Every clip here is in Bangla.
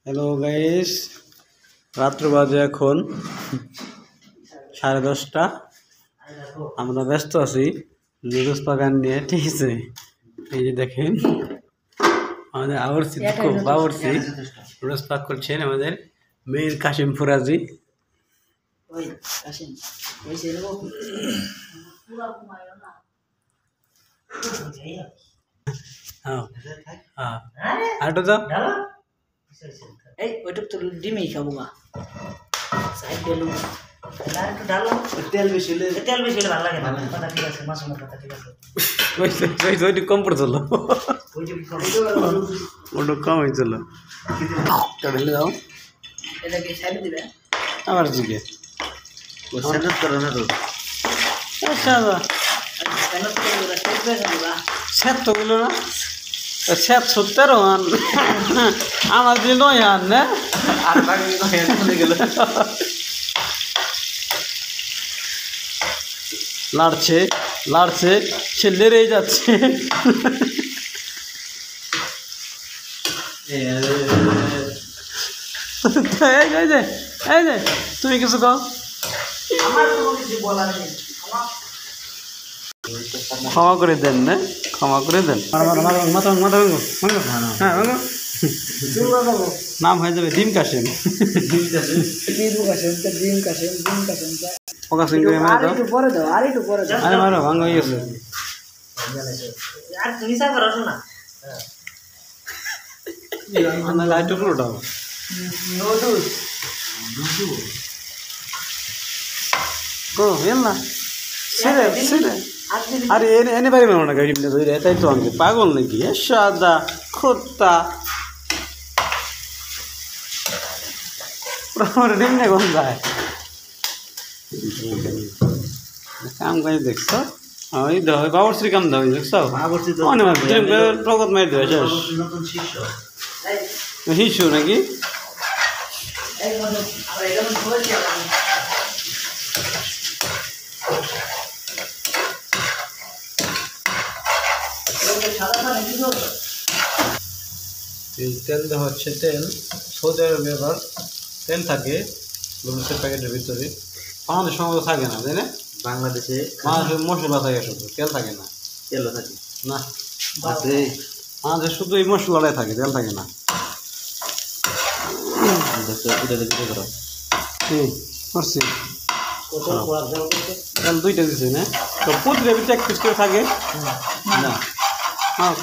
হ্যালো গাইস, রাত্র বাজে এখন 10:30। আমরা ব্যস্ত আছি নুডলস বাগান নিয়ে, ঠিক আছে। এই যে দেখেন আমাদের বাবরসি নুডলস পাক করছেন আমাদের মীর কাশিম ফুরাজি। আর তো এই ওইটুক তো ডিমই খাবো না সাইড বেলু একটু ডালো তেল বেশি হলে ভালো লাগে না। কথা ঠিক আছে, মাসুমের কথা ঠিক আছে। ওইটু কম পড়ছিল, ওটা কম হয়েছিল। কাটলে দাও, এটাকে সাইড দিবে আবার জিগে ও সেন্ড করো না তো। আচ্ছা সেন্ড করে ওরা সাইড বের করবা স্যাত তো বললো না, স্যাত 70 আন আমার দিন নয় আন না, আর বাকি নয় আন চলে গেল। লাড়ছে সে লেড়েই যাচ্ছে। এই যে তুমি কিছু কও। আমার কোনো কিছু বলার নেই। ক্ষমা করে দেন না, ক্ষমা করে দেন। নাম হয়ে যাবে ডিম কাশিম। ফোকাসিং করে মারো দাও, আর একটু পরে দাও। আরে মারো, ভাঙ হয়ে গেছে। আর তুমি হিসাব করো না। লাইট পুরোটা নুডলস গো হেল না সেরে আরে এনে পারি না গাড়ি নিয়ে ধরে, তাই তো আমি পাগল নাকি? সাদা খোত্তা ডিমনে কোন যায় কাম করে দেখছো? ওই দাও বাবরসির কাম দাও, দেখছো? প্রগত মারি দেবে শেষ হিসু নাকি? তেল দেওয়া হচ্ছে, তেল সৌদি আরবে আবার তেল থাকে নুডলসের প্যাকেটের ভিতরে, আমাদের সঙ্গে থাকে না, তাই না? বাংলাদেশে মশলা থাকে, শুধু তেল থাকে না। তেলও থাকে না, আমাদের শুধু এই মশলাটাই থাকে, তেল থাকে না। করছি তেল দুইটা দিচ্ছে না, তো প্রতিটা ভিতরে 1 পিস করে থাকে না। হ্যাঁ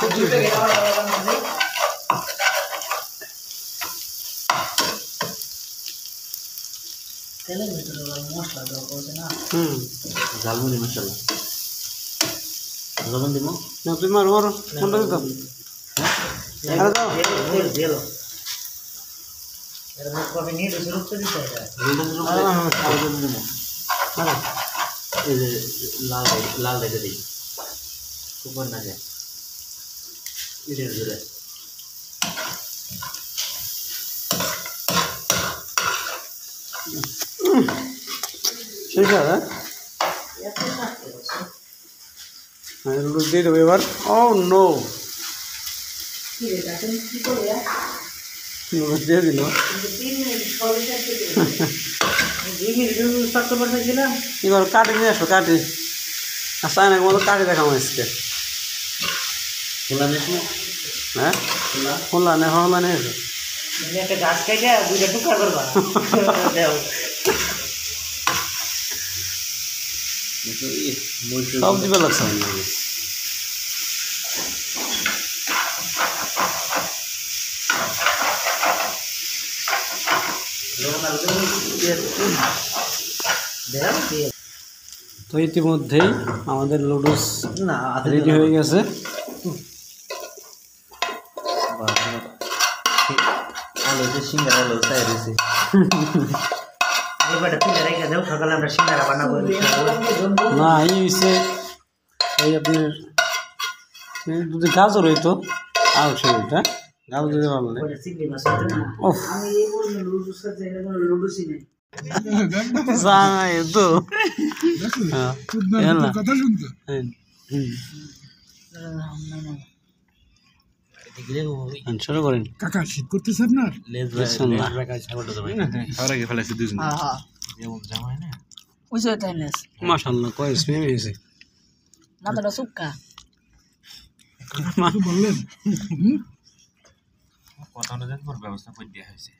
তেলের ভিতরে মশলা দেওয়া করছে না। ঝালমুড়ি মশলা লবণ দিব না, তুই মারো কোনটা দিত? লাল রেখে দিই উপর না যায় এটার জোরে। ঠিক আছে, নুডলস দিয়ে দেবো এবার। ও নো, নুডলস দিয়ে দিল। এবার কাটি নিয়ে আসো, কাটি আচ্ছা না মতো কাটি দেখাম আজকে। হ্যাঁ খোলা নে হলা নিয়ে এসো। একটা গাছ কেটে 2টা টুকরা করবা। সব দিবে লাগছে তো ইতিমধ্যেই আমাদের নুডলস রেডি হয়ে গেছে। না এই হচ্ছে এই আপনার যদি গাজর হইতো আর সেটা গাজর দিতে পারলো না। শুরু করেন কাকা শীত করতেছে আপনার বিসমিল্লাহ। ওই যে তাই নেস মাশাআল্লাহ কয় স্মেল হয়েছে মাথাটা সুক্কা কিছু বললেন কথা অনুযায়ী ব্যবস্থা করে দেওয়া হয়েছে